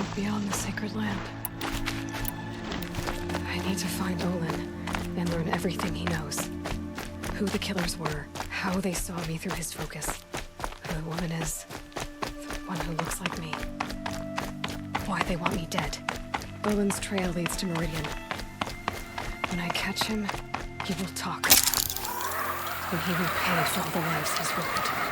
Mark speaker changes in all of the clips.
Speaker 1: traveled beyond the sacred land. I need to find Olin and learn everything he knows. Who the killers were, how they saw me through his focus, who the woman is, the one who looks like me, why they want me dead. Olin's trail leads to Meridian. When I catch him, he will talk. And he will pay for all the lives he's ruined.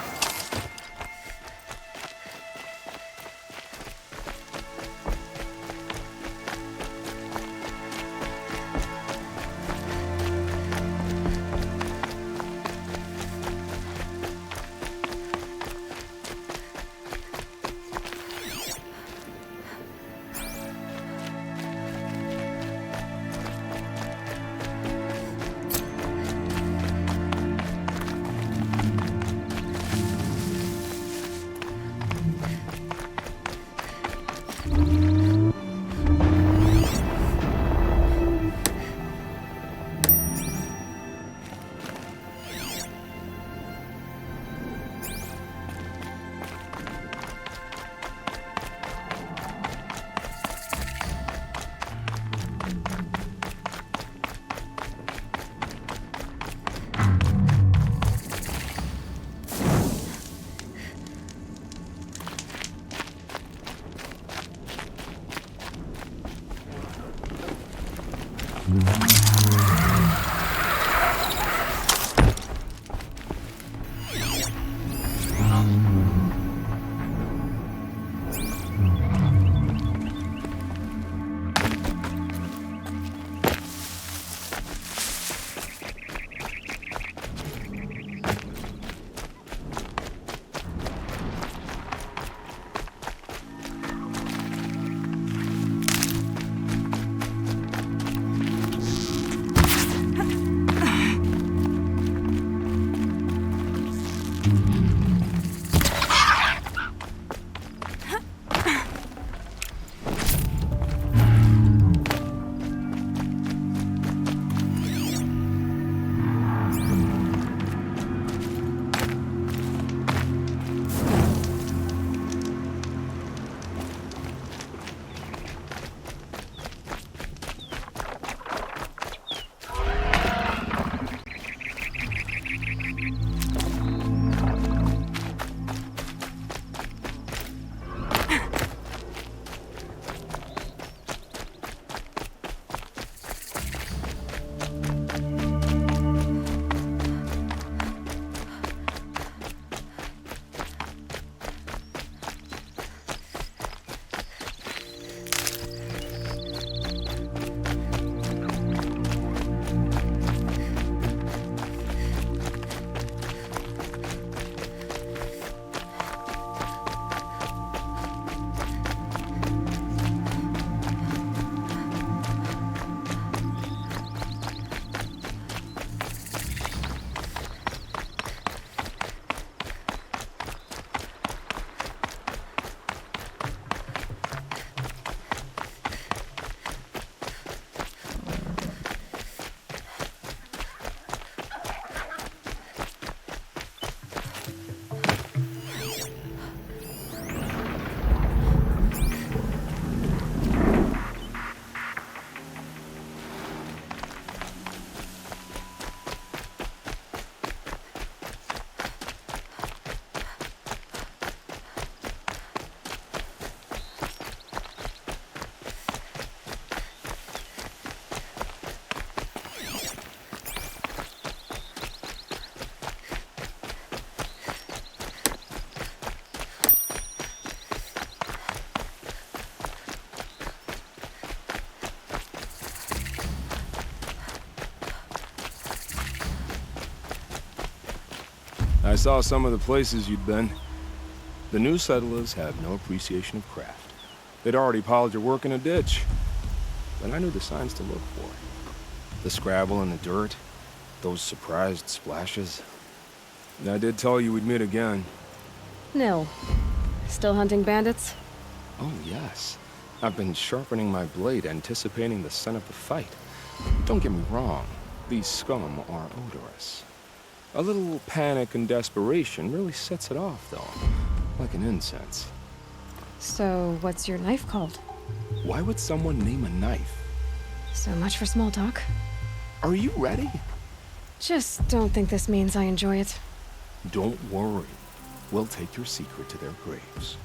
Speaker 2: I saw some of the places you'd been. The new settlers have no appreciation of craft. They'd already piled your work in a ditch. But I knew the signs to look for. The scrabble in the dirt, those surprised splashes. And I did tell you we'd meet again.
Speaker 1: Nil. Still hunting bandits?
Speaker 2: Oh, yes. I've been sharpening my blade, anticipating the scent of the fight. Don't get me wrong. These scum are odorous. A little panic and desperation really sets it off, though. Like an incense.
Speaker 1: So, what's your knife called?
Speaker 2: Why would someone name a knife?
Speaker 1: So much for small talk.
Speaker 2: Are you ready?
Speaker 1: Just don't think this means I enjoy it.
Speaker 2: Don't worry. We'll take your secret to their graves.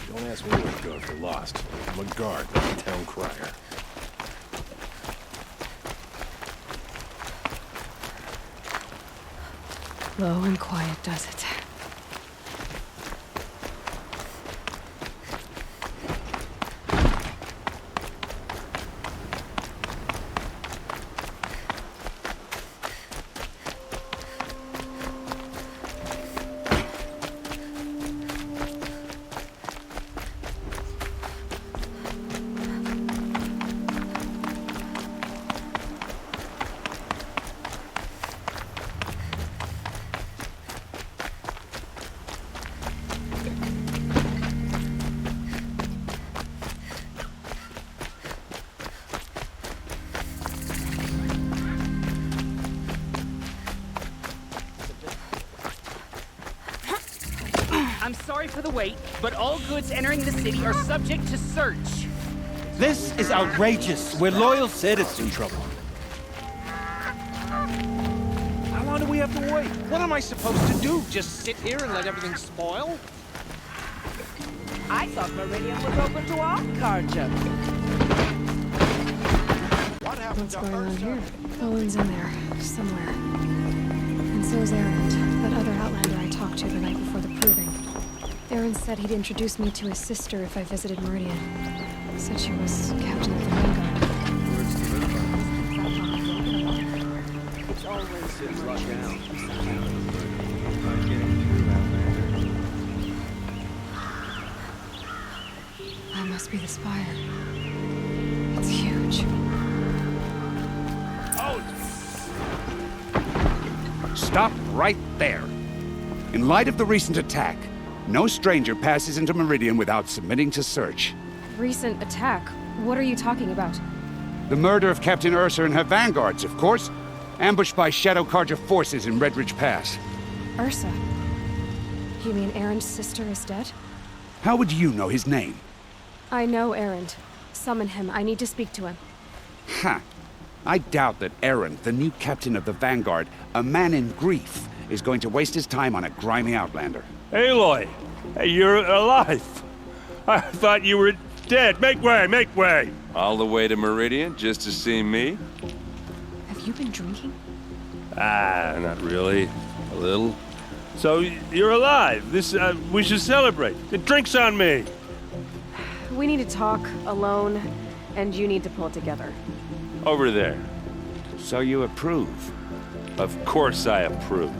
Speaker 2: Don't ask me where to go if you're lost. I'm a guard, not a town crier.
Speaker 1: Low and quiet does it.
Speaker 3: I'm sorry for the wait, but all goods entering the city are subject to search.
Speaker 4: This is outrageous. We're loyal citizens.
Speaker 5: Trouble. How long do we have to wait? What am I supposed to do? Just sit here and let everything spoil?
Speaker 6: I thought Meridian was open to all Carja.
Speaker 5: What happened
Speaker 1: What's
Speaker 5: to
Speaker 1: going on
Speaker 5: Ursa?
Speaker 1: here? Colin's in there, somewhere. And so is Erend, that other Outlander I talked to the night before the proving. Erend said he'd introduce me to his sister if I visited Meridian. Said she was captain of the Vanguard.
Speaker 6: It's always
Speaker 1: That must be the spire. It's huge.
Speaker 7: Stop right there. In light of the recent attack, no stranger passes into Meridian without submitting to search.
Speaker 1: Recent attack? What are you talking about?
Speaker 7: The murder of Captain Ursa and her vanguards, of course. Ambushed by Shadow Carja forces in Red Ridge Pass.
Speaker 1: Ursa? You mean Erend's sister is dead?
Speaker 7: How would you know his name?
Speaker 1: I know Erend. Summon him. I need to speak to him.
Speaker 7: Ha! I doubt that Erend, the new captain of the Vanguard, a man in grief, is going to waste his time on a grimy outlander.
Speaker 8: Aloy, hey, you're alive. I thought you were dead. Make way, make way.
Speaker 9: All the way to Meridian just to see me?
Speaker 1: Have you been drinking?
Speaker 8: Not really. A little. So you're alive. We should celebrate. The drink's on me.
Speaker 10: We need to talk, alone, and you need to pull it together.
Speaker 8: Over there.
Speaker 7: So you approve?
Speaker 8: Of course I approve.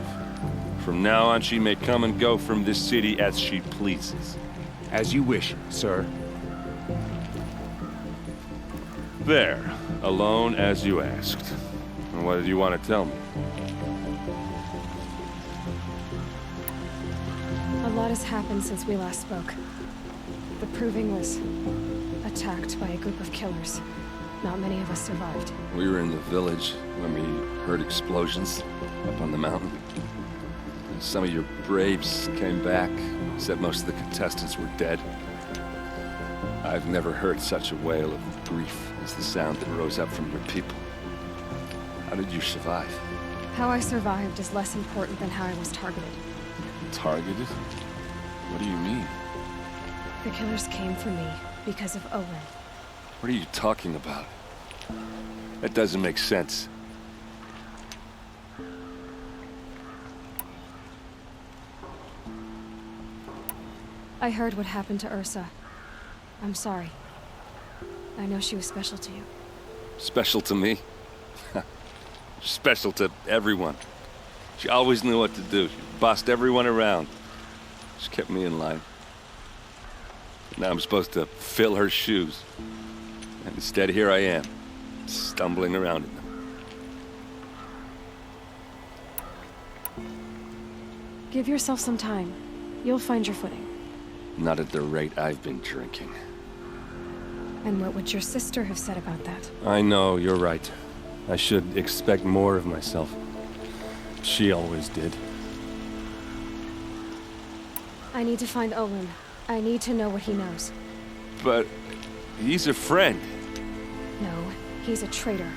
Speaker 8: From now on, she may come and go from this city as she pleases.
Speaker 7: As you wish, sir.
Speaker 8: There. Alone as you asked. And what did you want to tell me?
Speaker 1: A lot has happened since we last spoke. The Proving was attacked by a group of killers. Not many of us survived.
Speaker 9: We were in the village when we heard explosions up on the mountain. Some of your braves came back, said most of the contestants were dead. I've never heard such a wail of grief as the sound that rose up from your people. How did you survive?
Speaker 1: How I survived is less important than how I was targeted.
Speaker 9: Targeted? What do you mean?
Speaker 1: The killers came for me because of Owen.
Speaker 9: What are you talking about? That doesn't make sense.
Speaker 1: I heard what happened to Ursa. I'm sorry. I know she was special to you.
Speaker 9: Special to me? Special to everyone. She always knew what to do. She bossed everyone around. She kept me in line. Now I'm supposed to fill her shoes. And instead, here I am, stumbling around in them.
Speaker 1: Give yourself some time. You'll find your footing.
Speaker 9: Not at the rate I've been drinking.
Speaker 1: And what would your sister have said about that?
Speaker 2: I know, you're right. I should expect more of myself. She always did.
Speaker 1: I need to find Olin. I need to know what he knows.
Speaker 9: But he's a friend.
Speaker 1: No, he's a traitor.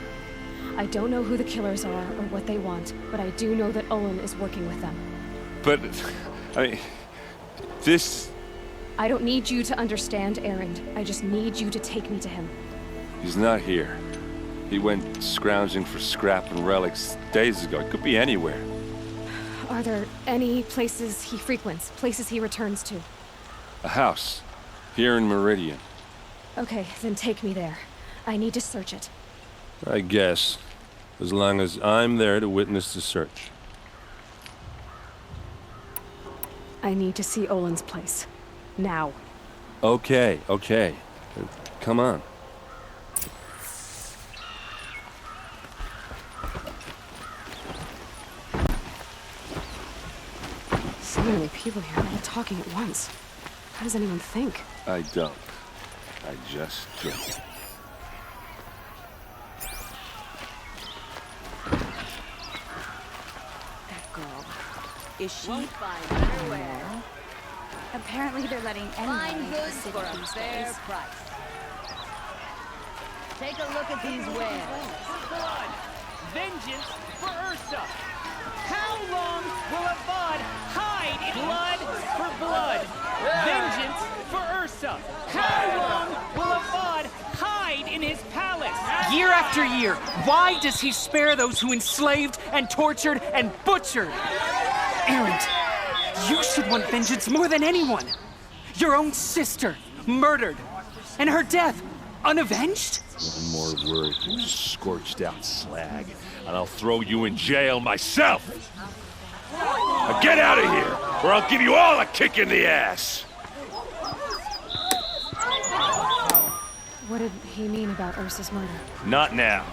Speaker 1: I don't know who the killers are or what they want, but I do know that Olin is working with them.
Speaker 9: But, I mean, this...
Speaker 1: I don't need you to understand, Erend. I just need you to take me to him.
Speaker 9: He's not here. He went scrounging for scrap and relics days ago. It could be anywhere.
Speaker 1: Are there any places he frequents, places he returns to?
Speaker 9: A house. Here in Meridian.
Speaker 1: Okay, then take me there. I need to search it.
Speaker 2: I guess. As long as I'm there to witness the search.
Speaker 1: I need to see Olin's place. Now.
Speaker 2: Okay. Come on.
Speaker 1: So many people here, all talking at once. How does anyone think?
Speaker 9: I don't. I just drink.
Speaker 6: That girl. Is she?
Speaker 11: Won't find everywhere. Apparently they're letting anyone into the city these days.
Speaker 6: price.
Speaker 11: Take a look at these wares.
Speaker 3: Blood! Vengeance for Ursa! How long will a Vod hide blood for blood? Vengeance for Ursa! How long will a Vod hide in his palace?
Speaker 12: Year after year, why does he spare those who enslaved and tortured and butchered? Erend, you should want vengeance more than anyone. Your own sister, murdered, and her death, unavenged?
Speaker 8: One more word, you scorched out slag, and I'll throw you in jail myself! Now get out of here, or I'll give you all a kick in the ass!
Speaker 1: What did he mean about Ursa's murder?
Speaker 8: Not now.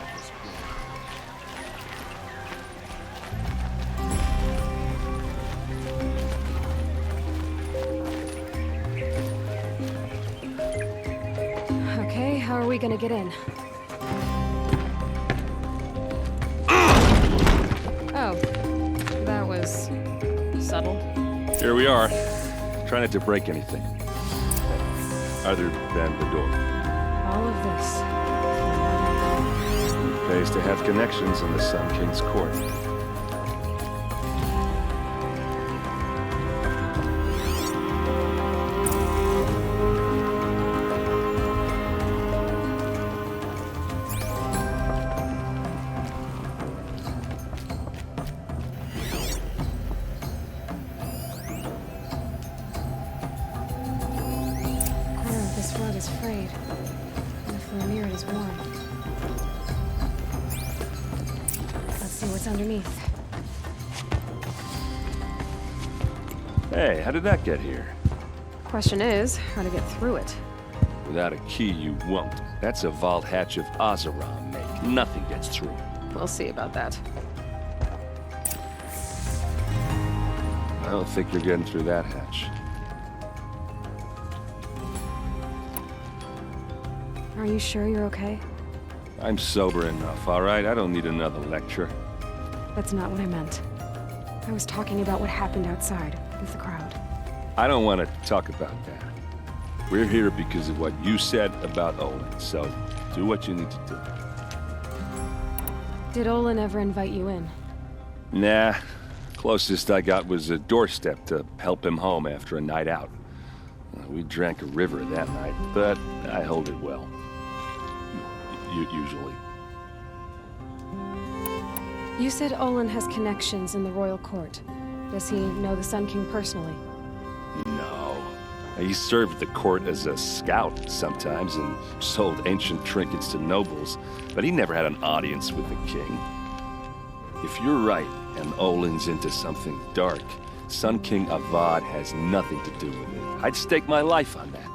Speaker 1: Okay, how are we gonna get in? Oh, that was subtle.
Speaker 9: Here we are. Try not to break anything. Other than the door.
Speaker 1: All of this.
Speaker 9: Pays to have connections in the Sun King's court.
Speaker 1: This rug is fresh. And if we're near it is warm. Let's see what's underneath.
Speaker 8: Hey, how did that get here?
Speaker 10: Question is, how to get through it.
Speaker 8: Without a key, you won't. That's a vault hatch of Oseram make. Nothing gets through.
Speaker 10: We'll see about that.
Speaker 8: I don't think you're getting through that hatch.
Speaker 10: Are you sure you're okay?
Speaker 8: I'm sober enough, all right? I don't need another lecture.
Speaker 10: That's not what I meant. I was talking about what happened outside with the crowd.
Speaker 8: I don't want to talk about that. We're here because of what you said about Olin, so do what you need to do.
Speaker 10: Did Olin ever invite you in?
Speaker 8: Nah. Closest I got was a doorstep to help him home after a night out. We drank a river that night, but I hold it well. Usually.
Speaker 10: You said Olin has connections in the royal court. Does he know the Sun King personally?
Speaker 8: No. He served the court as a scout sometimes and sold ancient trinkets to nobles, but he never had an audience with the king. If you're right, and Olin's into something dark, Sun King Avad has nothing to do with it. I'd stake my life on that.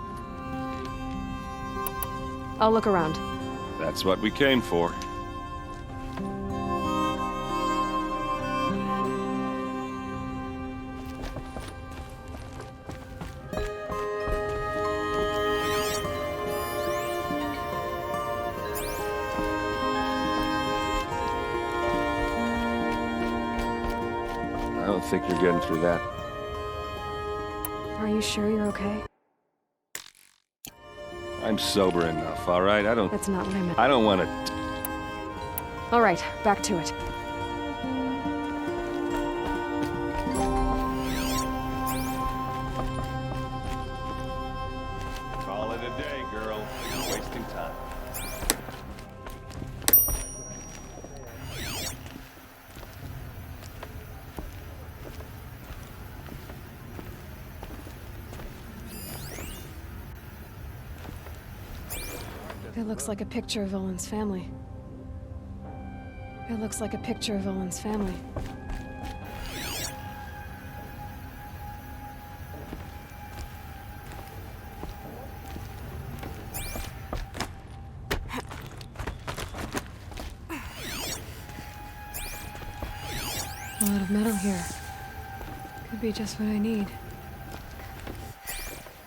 Speaker 10: I'll look around.
Speaker 8: That's what we came for. I don't think you're getting through that.
Speaker 10: Are you sure you're okay?
Speaker 8: I'm sober enough, all right?
Speaker 10: That's not what I meant.
Speaker 8: I don't want to...
Speaker 10: All right, back to it.
Speaker 8: Call it a day, girl. You're wasting time.
Speaker 10: It looks like a picture of Olin's family. It looks like a picture of Olin's family. A lot of metal here. Could be just what I need.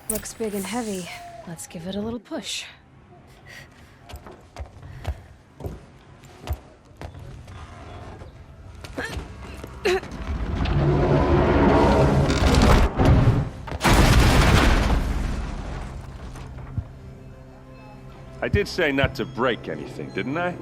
Speaker 10: Looks big and heavy. Let's give it a little push.
Speaker 8: I did say not to break anything, didn't I?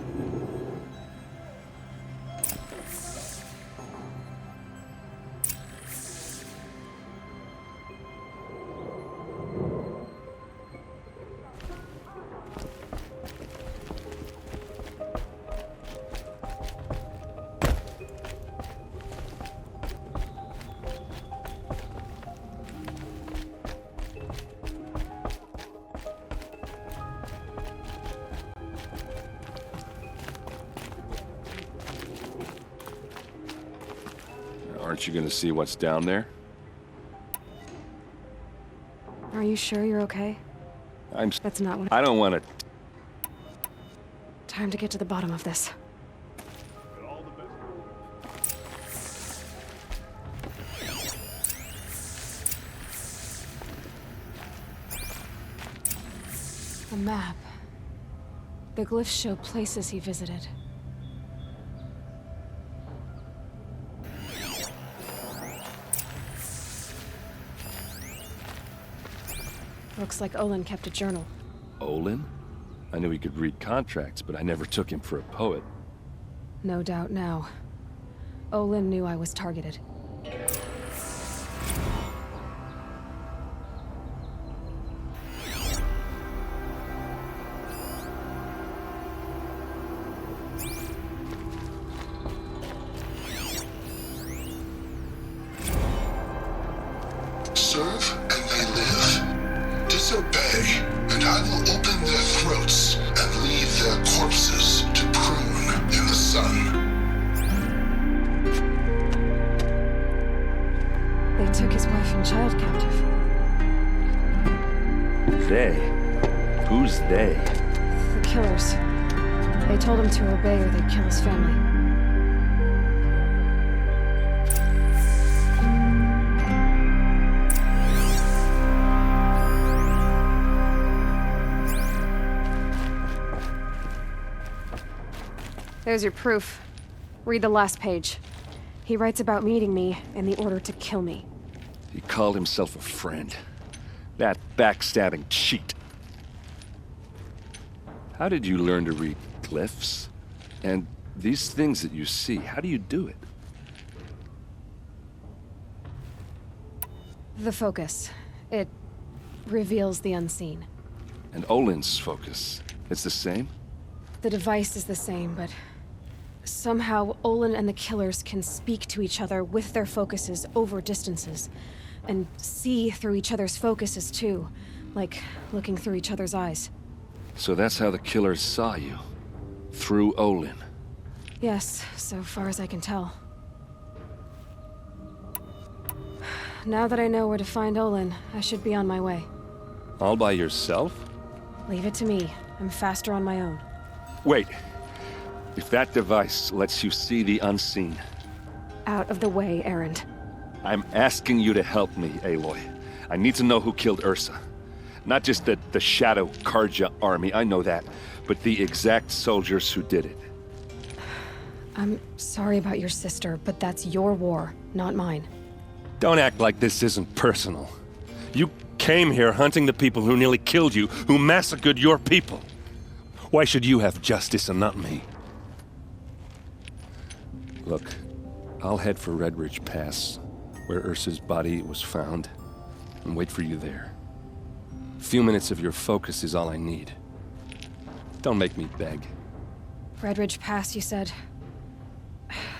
Speaker 8: Aren't you gonna see what's down there?
Speaker 10: Are you sure you're okay? That's not what
Speaker 8: I don't want to...
Speaker 10: Time to get to the bottom of this. A map. The glyphs show places he visited. Looks like Olin kept a journal.
Speaker 8: Olin? I knew he could read contracts, but I never took him for a poet.
Speaker 10: No doubt now. Olin knew I was targeted.
Speaker 13: Serve and they live. Disobey, and I will open
Speaker 8: they?
Speaker 10: The killers. They told him to obey or they'd kill his family. There's your proof. Read the last page. He writes about meeting me and the order to kill me.
Speaker 8: He called himself a friend. That backstabbing cheat. How did you learn to read glyphs? And these things that you see, how do you do it?
Speaker 10: The focus. It reveals the unseen.
Speaker 8: And Olin's focus, it's the same?
Speaker 10: The device is the same, but somehow Olin and the killers can speak to each other with their focuses over distances. And see through each other's focuses, too. Like looking through each other's eyes.
Speaker 8: So that's how the killers saw you? Through Olin?
Speaker 10: Yes, so far as I can tell. Now that I know where to find Olin, I should be on my way.
Speaker 8: All by yourself?
Speaker 10: Leave it to me. I'm faster on my own.
Speaker 8: Wait. If that device lets you see the unseen...
Speaker 10: Out of the way, Erend.
Speaker 8: I'm asking you to help me, Aloy. I need to know who killed Ursa. Not just the Shadow Karja army, I know that, but the exact soldiers who did it.
Speaker 10: I'm sorry about your sister, but that's your war, not mine.
Speaker 8: Don't act like this isn't personal. You came here hunting the people who nearly killed you, who massacred your people. Why should you have justice and not me? Look, I'll head for Red Ridge Pass, where Ursa's body was found, and wait for you there. A few minutes of your focus is all I need. Don't make me beg.
Speaker 10: Red Ridge Pass, you said?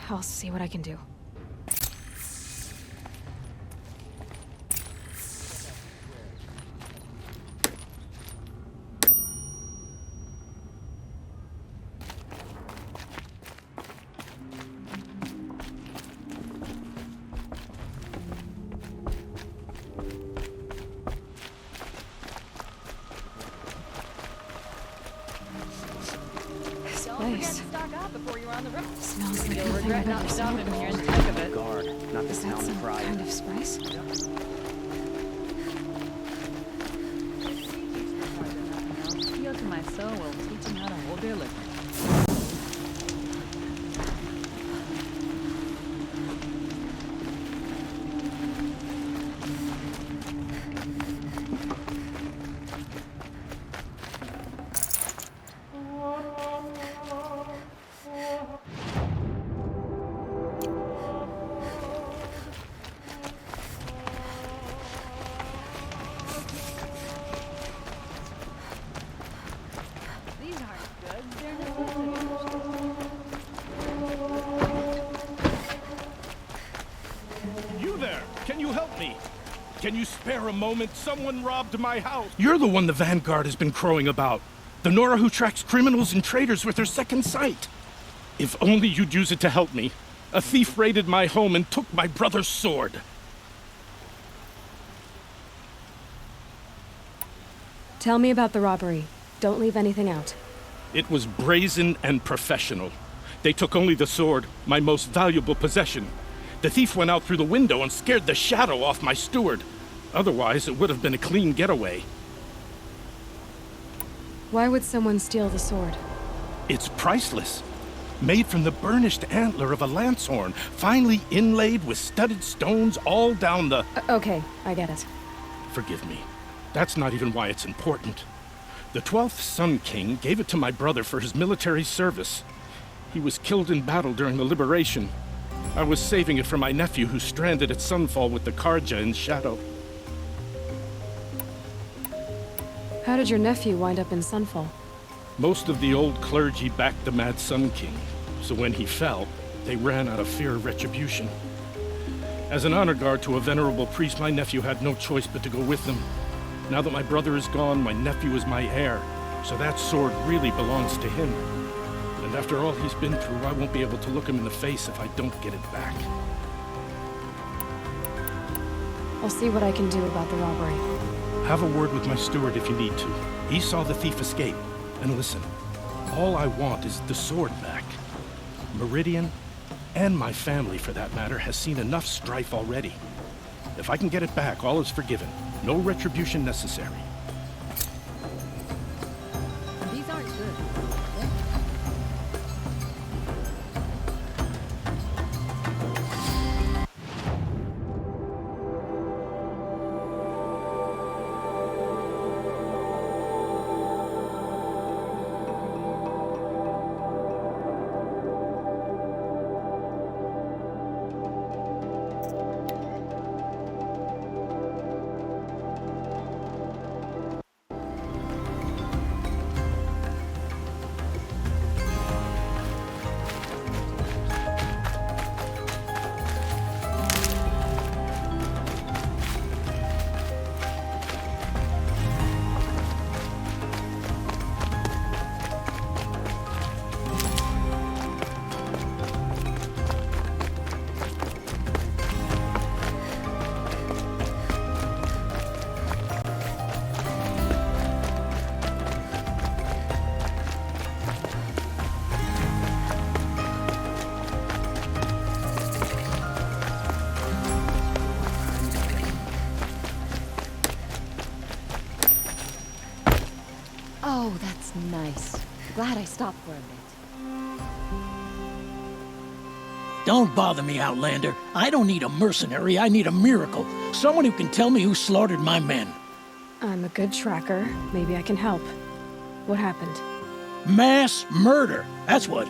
Speaker 10: I'll see what I can do. Smells like nothing I've ever smelled before.
Speaker 12: Guard, not the
Speaker 10: Is that
Speaker 12: town
Speaker 10: some
Speaker 12: pride.
Speaker 10: kind of spice?
Speaker 6: Appeal to my soul will teach him how to hold their liquor.
Speaker 13: Can you spare a moment? Someone robbed my house. You're the one the Vanguard has been crowing about. The Nora who tracks criminals and traitors with her second sight. If only you'd use it to help me. A thief raided my home and took my brother's sword.
Speaker 10: Tell me about the robbery. Don't leave anything out.
Speaker 13: It was brazen and professional. They took only the sword, my most valuable possession. The thief went out through the window and scared the shadow off my steward. Otherwise, it would have been a clean getaway.
Speaker 10: Why would someone steal the sword?
Speaker 13: It's priceless. Made from the burnished antler of a lancehorn, finely inlaid with studded stones all down the...
Speaker 10: Okay, I get it.
Speaker 13: Forgive me. That's not even why it's important. The 12th Sun King gave it to my brother for his military service. He was killed in battle during the Liberation. I was saving it for my nephew who's stranded at Sunfall with the Karja in Shadow.
Speaker 10: How did your nephew wind up in Sunfall?
Speaker 13: Most of the old clergy backed the Mad Sun King, so when he fell, they ran out of fear of retribution. As an honor guard to a venerable priest, my nephew had no choice but to go with them. Now that my brother is gone, my nephew is my heir, so that sword really belongs to him. And after all he's been through, I won't be able to look him in the face if I don't get it back.
Speaker 10: I'll see what I can do about the robbery.
Speaker 13: Have a word with my steward if you need to. He saw the thief escape. And listen, all I want is the sword back. Meridian, and my family for that matter, has seen enough strife already. If I can get it back, all is forgiven. No retribution necessary.
Speaker 6: These aren't good. Oh, that's nice. Glad I stopped for a bit.
Speaker 14: Don't bother me, Outlander. I don't need a mercenary, I need a miracle. Someone who can tell me who slaughtered my men.
Speaker 10: I'm a good tracker. Maybe I can help. What happened?
Speaker 14: Mass murder, that's what.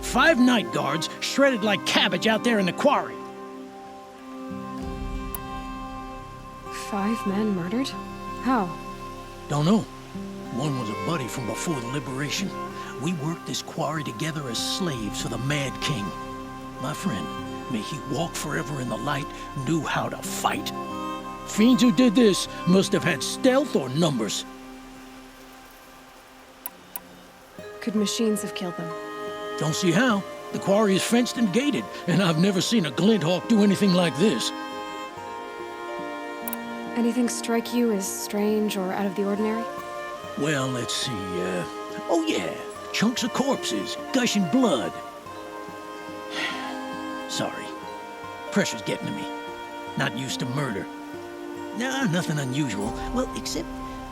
Speaker 14: 5 night guards shredded like cabbage out there in the quarry.
Speaker 10: 5 men murdered? How?
Speaker 14: Don't know. One was a buddy from before the liberation. We worked this quarry together as slaves for the Mad King. My friend, may he walk forever in the light, knew how to fight. Fiends who did this must have had stealth or numbers.
Speaker 10: Could machines have killed them?
Speaker 14: Don't see how. The quarry is fenced and gated, and I've never seen a Glinthawk do anything like this.
Speaker 10: Anything strike you as strange or out of the ordinary?
Speaker 14: Well, let's see, oh yeah, chunks of corpses, gushing blood. Sorry. Pressure's getting to me. Not used to murder. Nah, nothing unusual. Well, except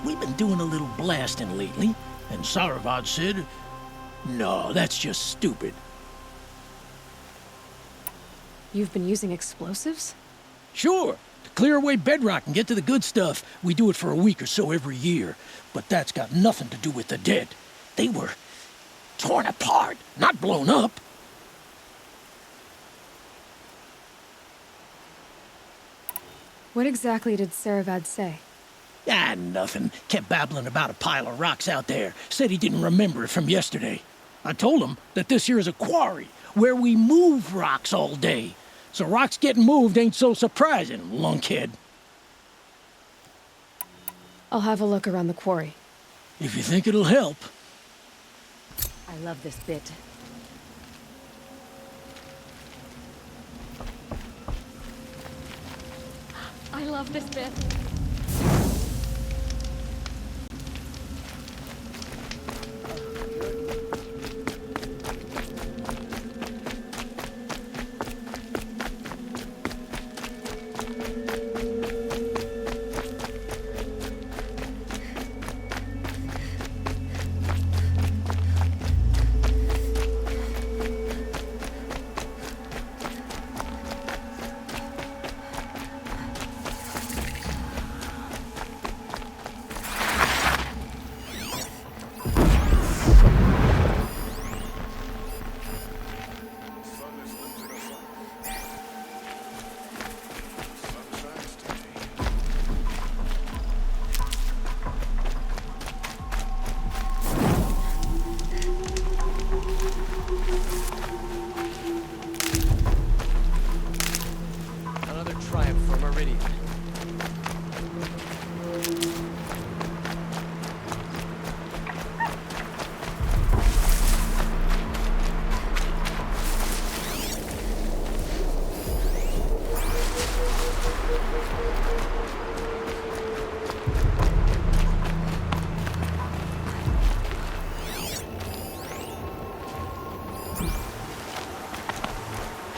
Speaker 14: we've been doing a little blasting lately, and Saravad said, no, that's just stupid.
Speaker 10: You've been using explosives?
Speaker 14: Sure. To clear away bedrock and get to the good stuff, we do it for a week or so every year. But that's got nothing to do with the dead. They were torn apart, not blown up.
Speaker 10: What exactly did Saravad say?
Speaker 14: Ah, nothing. Kept babbling about a pile of rocks out there. Said he didn't remember it from yesterday. I told him that this here is a quarry, where we move rocks all day. So rocks getting moved ain't so surprising, lunkhead.
Speaker 10: I'll have a look around the quarry.
Speaker 14: If you think it'll help.
Speaker 6: I love this bit. I love this bit.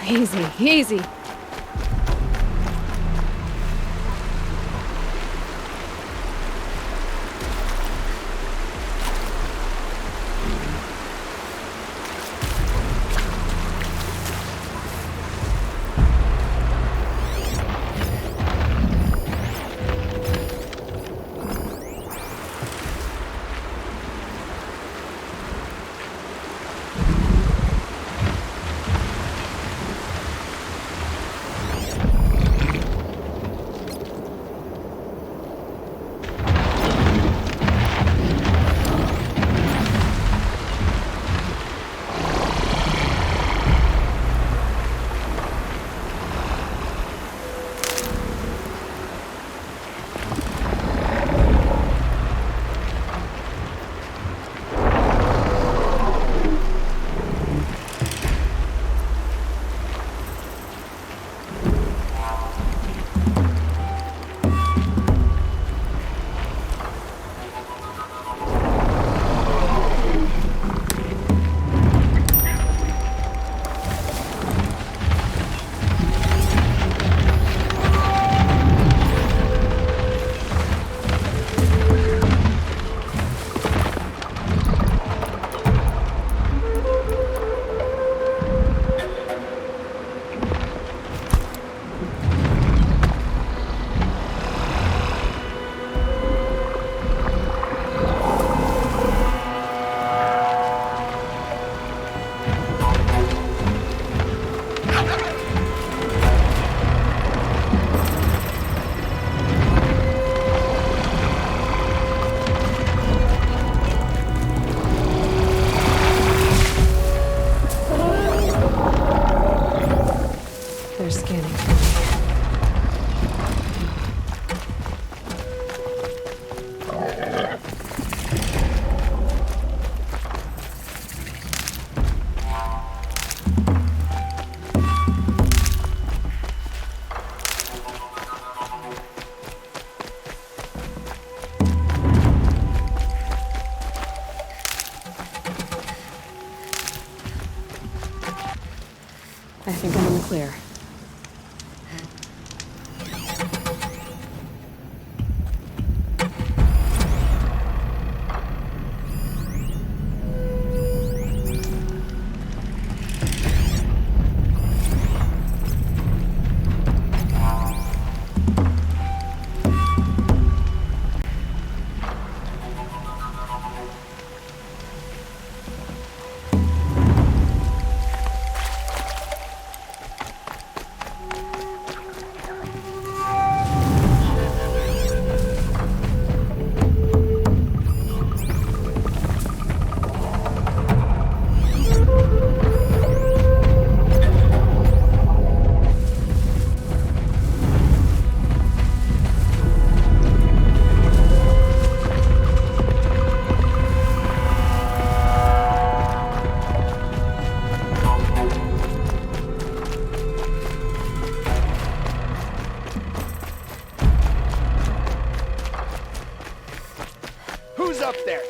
Speaker 10: Easy, easy. They're scanning for me. I think I'm in the clear.
Speaker 15: Who's up there?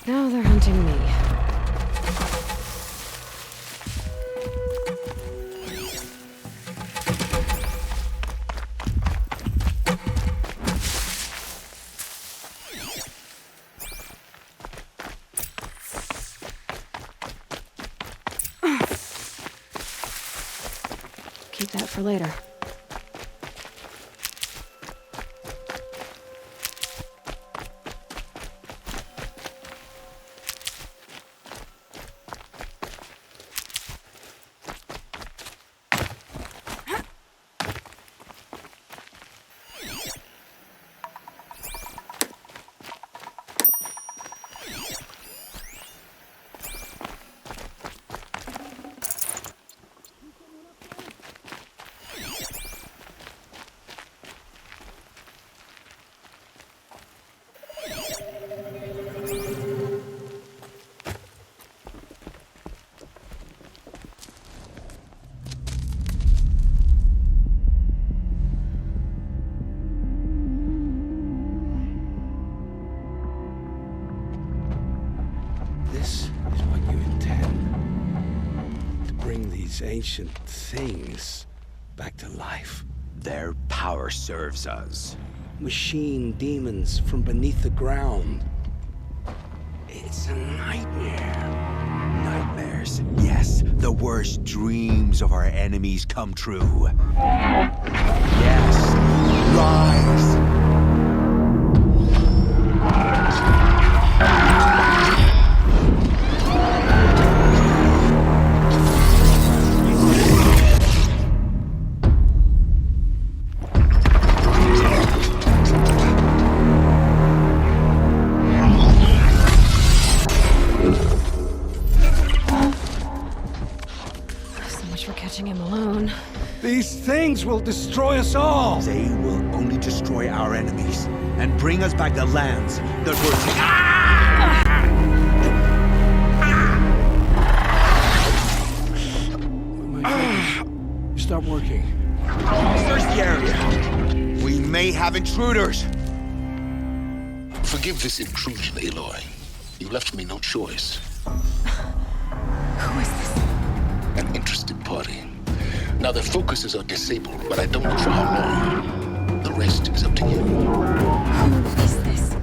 Speaker 10: Now they're hunting me. Keep that for later.
Speaker 16: these ancient things back to life.
Speaker 7: Their power serves us.
Speaker 16: Machine demons from beneath the ground. It's a nightmare.
Speaker 7: Nightmares. Yes, the worst dreams of our enemies come true. Yes, rise!
Speaker 10: Him alone.
Speaker 16: These things will destroy us all!
Speaker 7: They will only destroy our enemies and bring us back the lands that were
Speaker 16: Stop working.
Speaker 7: Search the area. We may have intruders.
Speaker 17: Forgive this intrusion, Aloy. You left me no choice.
Speaker 10: Who is this?
Speaker 17: An interested party. Now their focuses are disabled, but I don't know for how long. The rest is up to you.
Speaker 10: Who is this?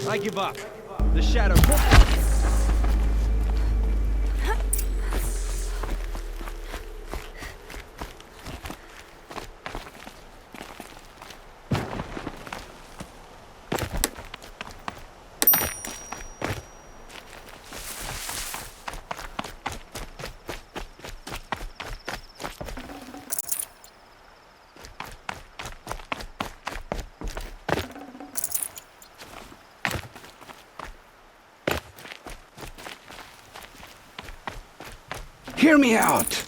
Speaker 5: I give up. The shadow...
Speaker 7: Hear me out!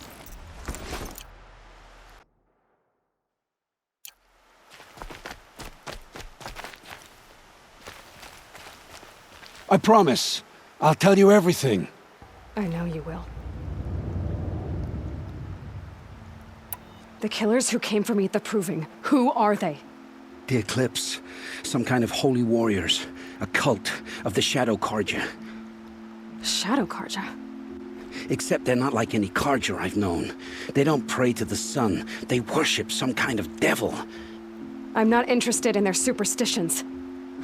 Speaker 7: I promise. I'll tell you everything.
Speaker 10: I know you will. The killers who came for me at the Proving, who are they?
Speaker 7: The Eclipse. Some kind of holy warriors. A cult of the Shadow Carja.
Speaker 10: Shadow Carja?
Speaker 7: Except they're not like any Carja I've known. They don't pray to the sun. They worship some kind of devil.
Speaker 10: I'm not interested in their superstitions.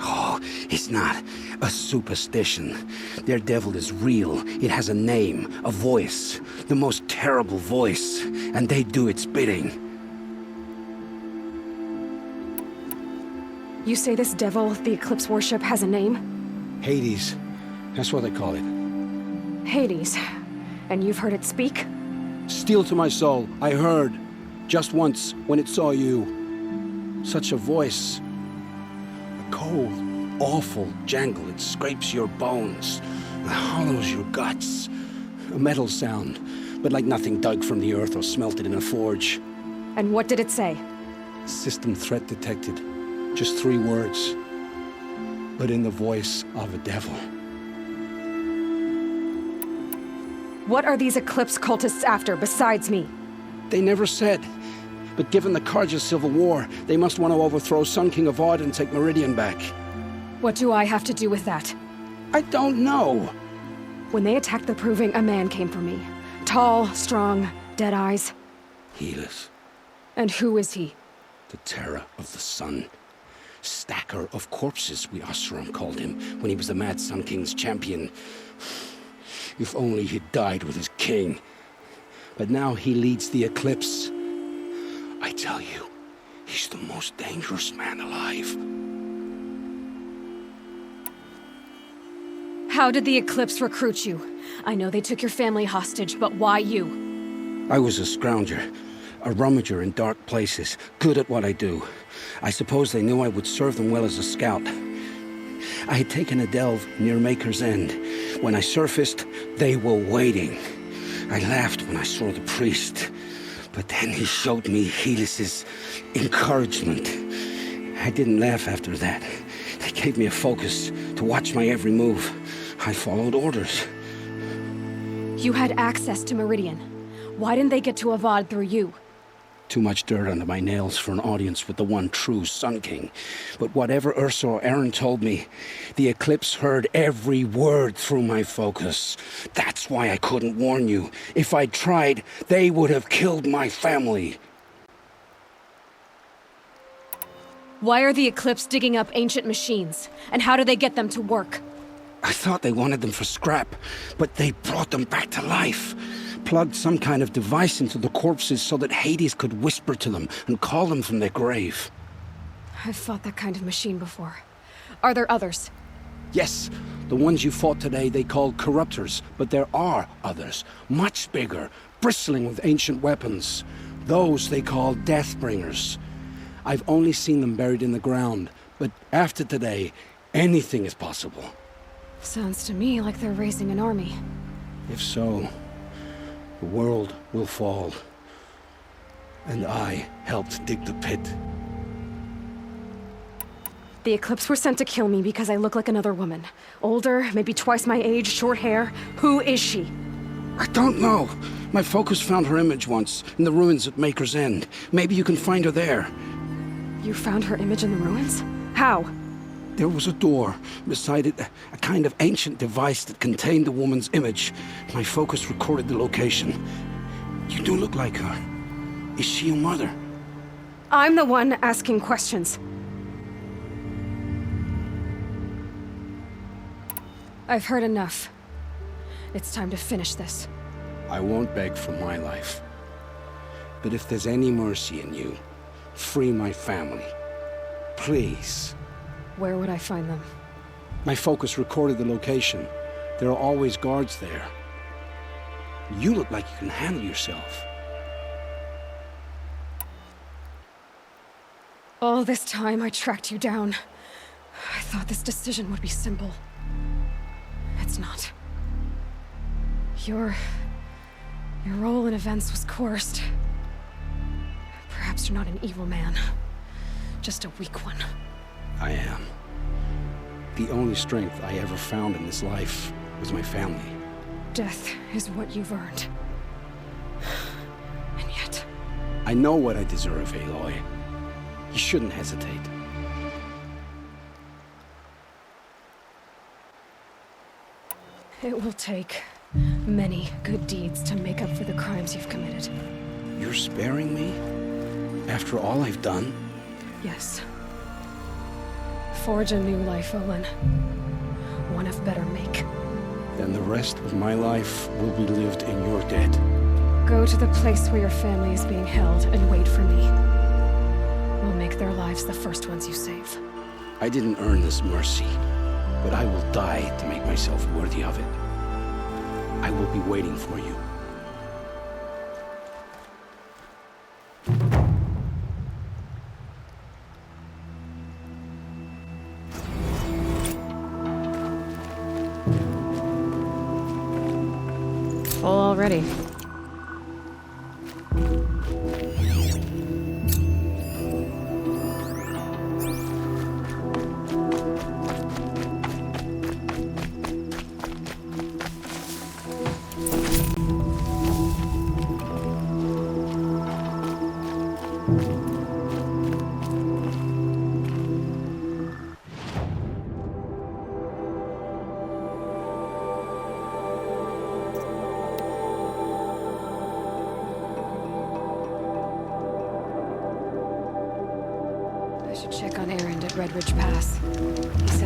Speaker 7: Oh, it's not a superstition. Their devil is real. It has a name, a voice. The most terrible voice. And they do its bidding.
Speaker 10: You say this devil the Eclipse worship has a name?
Speaker 7: Hades. That's what they call it.
Speaker 10: Hades. And you've heard it speak?
Speaker 7: Steel to my soul, I heard. Just once, when it saw you. Such a voice. A cold, awful jangle. It scrapes your bones. It hollows your guts. A metal sound, but like nothing dug from the earth or smelted in a forge.
Speaker 10: And what did it say?
Speaker 7: System threat detected. Just 3 words. But in the voice of a devil.
Speaker 10: What are these Eclipse cultists after, besides me?
Speaker 7: They never said. But given the Carja civil war, they must want to overthrow Sun King Avad and take Meridian back.
Speaker 10: What do I have to do with that?
Speaker 7: I don't know.
Speaker 10: When they attacked the Proving, a man came for me. Tall, strong, dead eyes.
Speaker 7: Helis.
Speaker 10: And who is he?
Speaker 7: The terror of the sun. Stacker of corpses, we Oseram called him, when he was the Mad Sun King's champion. If only he'd died with his king. But now he leads the Eclipse. I tell you, he's the most dangerous man alive.
Speaker 10: How did the Eclipse recruit you? I know they took your family hostage, but why you?
Speaker 7: I was a scrounger, a rummager in dark places, good at what I do. I suppose they knew I would serve them well as a scout. I had taken a delve near Maker's End. When I surfaced, they were waiting. I laughed when I saw the priest, but then he showed me Helis's encouragement. I didn't laugh after that. They gave me a focus to watch my every move. I followed orders.
Speaker 10: You had access to Meridian. Why didn't they get to Avad through you?
Speaker 7: Too much dirt under my nails for an audience with the one true Sun King. But whatever Ursa or Aaron told me, the Eclipse heard every word through my focus. That's why I couldn't warn you. If I'd tried, they would have killed my family.
Speaker 10: Why are the Eclipse digging up ancient machines? And how do they get them to work?
Speaker 7: I thought they wanted them for scrap, but they brought them back to life. Plugged some kind of device into the corpses so that Hades could whisper to them and call them from their grave.
Speaker 10: I've fought that kind of machine before. Are there others?
Speaker 7: Yes, the ones you fought today they called corruptors, but there are others, much bigger, bristling with ancient weapons. Those they call Deathbringers. I've only seen them buried in the ground, but after today, anything is possible.
Speaker 10: Sounds to me like they're raising an army.
Speaker 7: If so, the world will fall. And I helped dig the pit.
Speaker 10: The Eclipse were sent to kill me because I look like another woman. Older, maybe twice my age, short hair. Who is she?
Speaker 7: I don't know. My focus found her image once, in the ruins at Maker's End. Maybe you can find her there.
Speaker 10: You found her image in the ruins? How?
Speaker 7: There was a door. Beside it, a kind of ancient device that contained the woman's image. My focus recorded the location. You do look like her. Is she your mother?
Speaker 10: I'm the one asking questions. I've heard enough. It's time to finish this.
Speaker 7: I won't beg for my life. But if there's any mercy in you, free my family. Please.
Speaker 10: Where would I find them?
Speaker 7: My focus recorded the location. There are always guards there. You look like you can handle yourself.
Speaker 10: All this time I tracked you down. I thought this decision would be simple. It's not. Your role in events was coerced. Perhaps you're not an evil man, just a weak one.
Speaker 7: I am. The only strength I ever found in this life was my family.
Speaker 10: Death is what you've earned. And yet...
Speaker 7: I know what I deserve, Aloy. You shouldn't hesitate.
Speaker 10: It will take many good deeds to make up for the crimes you've committed.
Speaker 7: You're sparing me? After all I've done?
Speaker 10: Yes. Forge a new life, Olin. One of better make.
Speaker 7: Then the rest of my life will be lived in your debt.
Speaker 10: Go to the place where your family is being held and wait for me. We'll make their lives the first ones you save.
Speaker 7: I didn't earn this mercy, but I will die to make myself worthy of it. I will be waiting for you.
Speaker 10: Full already. I should check on Erend at Red Ridge Pass. He said